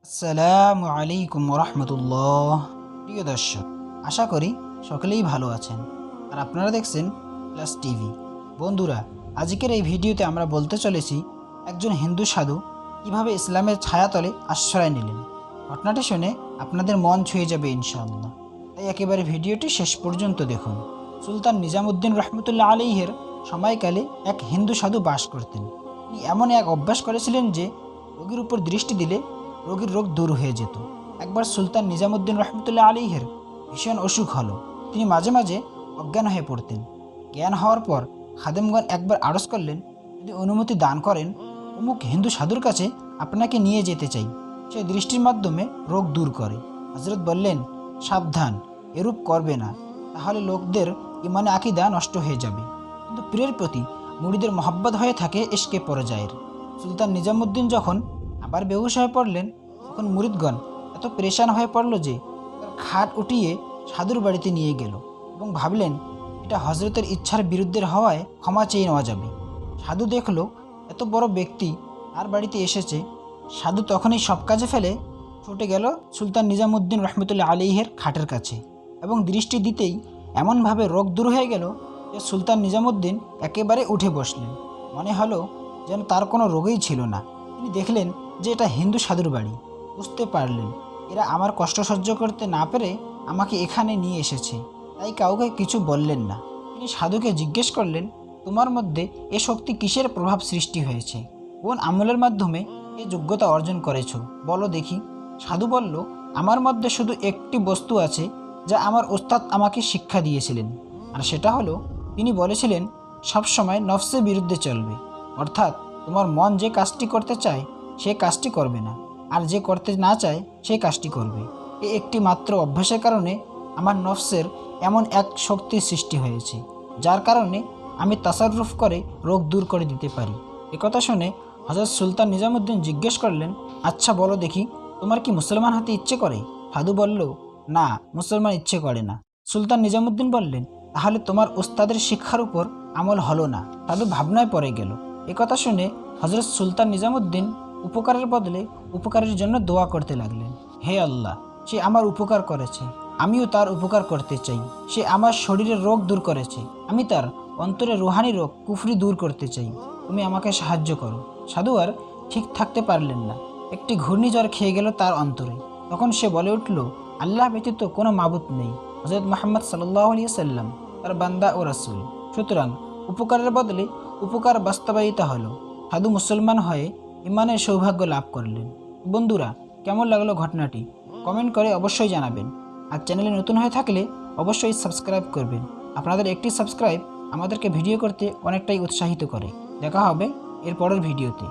আসসালামু আলাইকুম রহমতুল্লাহ। প্রিয় দর্শক, আশা করি সকলেই ভালো আছেন আর আপনারা দেখছেন প্লাস টিভি। বন্ধুরা, আজকের এই ভিডিওতে আমরা বলতে চলেছি একজন হিন্দু সাধু কিভাবে ইসলামের ছায়াতলে আশ্রয় নিলেন। ঘটনাটি শুনে আপনাদের মন ছুঁয়ে যাবে ইনশাআল্লাহ, তাই একেবারে ভিডিওটি শেষ পর্যন্ত দেখুন। সুলতান নিজামুদ্দিন রহমতুল্লাহ আলাইহের সময়কালে এক হিন্দু সাধু বাস করতেন। তিনি এমন এক অভ্যাস করেছিলেন যে রোগীর উপর দৃষ্টি দিলে রোগীর রোগ দূর হয়ে যেত। একবার সুলতান নিজামুদ্দিন রহমতুল্লাহ আলাইহের ভীষণ অসুখ হলো। তিনি মাঝে মাঝে অজ্ঞান হয়ে পড়তেন। জ্ঞান হওয়ার পর খাদেমগণ একবার আরজ করলেন, যদি অনুমতি দান করেন অমুক হিন্দু সাধুর কাছে আপনাকে নিয়ে যেতে চাই, সে দৃষ্টির মাধ্যমে রোগ দূর করে। হজরত বললেন, সাবধান, এরূপ করবে না, তাহলে লোকদের ইমানে আকিদা নষ্ট হয়ে যাবে। কিন্তু পীরের প্রতি মুরিদের মহব্বত হয়ে থাকে ইশকে পরজায়ের। সুলতান নিজামুদ্দিন যখন আবার বেহুশ হয়ে পড়লেন, তখন মুরিদগণ এত পরেশান হয়ে পড়ল যে তার খাট উঠিয়ে সাধুর বাড়িতে নিয়ে গেল এবং ভাবলেন এটা হজরতের ইচ্ছার বিরুদ্ধে হওয়ায় ক্ষমা চেয়ে নেওয়া যাবে। সাধু দেখল এত বড় ব্যক্তি তার বাড়িতে এসেছে। সাধু তখনই সব কাজে ফেলে ছুটে গেল সুলতান নিজামুদ্দিন রহমতুল্লাহ আলাইহের খাটের কাছে এবং দৃষ্টি দিতেই এমনভাবে রোগ দূর হয়ে গেল যে সুলতান নিজামুদ্দিন একেবারে উঠে বসলেন। মনে হলো যেন তার কোনো রোগই ছিল না। তিনি দেখলেন যে এটা হিন্দু সাধুর বাড়ি। বুঝতে পারলেন এরা আমার কষ্ট সহ্য করতে না পেরে আমাকে এখানে নিয়ে এসেছে, তাই কাউকে কিছু বললেন না। তিনি সাধুকে জিজ্ঞেস করলেন, তোমার মধ্যে এ শক্তি কিসের প্রভাব সৃষ্টি হয়েছে? কোন আমলের মাধ্যমে এ যোগ্যতা অর্জন করেছো বলো দেখি। সাধু বলল, আমার মধ্যে শুধু একটি বস্তু আছে যা আমার ওস্তাদ আমাকে শিক্ষা দিয়েছিলেন, আর সেটা হলো তিনি বলেছিলেন সবসময় নফসের বিরুদ্ধে চলবে, অর্থাৎ তোমার মন যে কাজটি করতে চায় সে কাজটি করবে না, আর যে করতে না চায় সেই কাজটি করবে। এই একটি মাত্র অভ্যাসের কারণে আমার নফসের এমন এক শক্তির সৃষ্টি হয়েছে যার কারণে আমি তাসাররুফ করে রোগ দূর করে দিতে পারি। একথা শুনে হযরত সুলতান নিজামুদ্দিন জিজ্ঞেস করলেন, আচ্ছা বলো দেখি, তোমার কি মুসলমান হতে ইচ্ছে করে? সাধু বলল, না, মুসলমান ইচ্ছে করে না। সুলতান নিজামুদ্দিন বললেন, তাহলে তোমার ওস্তাদের শিক্ষার উপর আমল হলো না। সাধু ভাবনায় পড়ে গেল। একথা শুনে হযরত সুলতান নিজামুদ্দিন উপকারের বদলে উপকারের জন্য দোয়া করতে লাগলেন। হে আল্লাহ, সে আমার উপকার করেছে, আমিও তার উপকার করতে চাই। সে আমার শরীরের রোগ দূর করেছে, আমি তার অন্তরে রুহানি রোগ কুফরি দূর করতে চাই। তুমি আমাকে সাহায্য করো। সাধু আর ঠিক থাকতে পারলেন না। একটি ঘূর্ণিঝড় খেয়ে গেল তার অন্তরে। তখন সে বলে উঠল, আল্লাহ ব্যতীত কোনো মাবুদ নেই। হযরত মুহাম্মদ সাল্লাল্লাহু আলাইহি সাল্লাম তার বান্দা ও রাসূল। সুতরাং উপকারের বদলে উপকার বাস্তবায়িত হলো। সাধু মুসলমান হয়ে ইমানের সৌভাগ্য লাভ করলেন। বন্ধুরা, কেমন লাগলো ঘটনাটি কমেন্ট করে অবশ্যই জানাবেন। আর চ্যানেলে নতুন হয়ে থাকলে অবশ্যই সাবস্ক্রাইব করবেন। আপনাদের একটি সাবস্ক্রাইব আমাদেরকে ভিডিও করতে অনেকটাই উৎসাহিত করে। দেখা হবে এর পরের ভিডিওতে।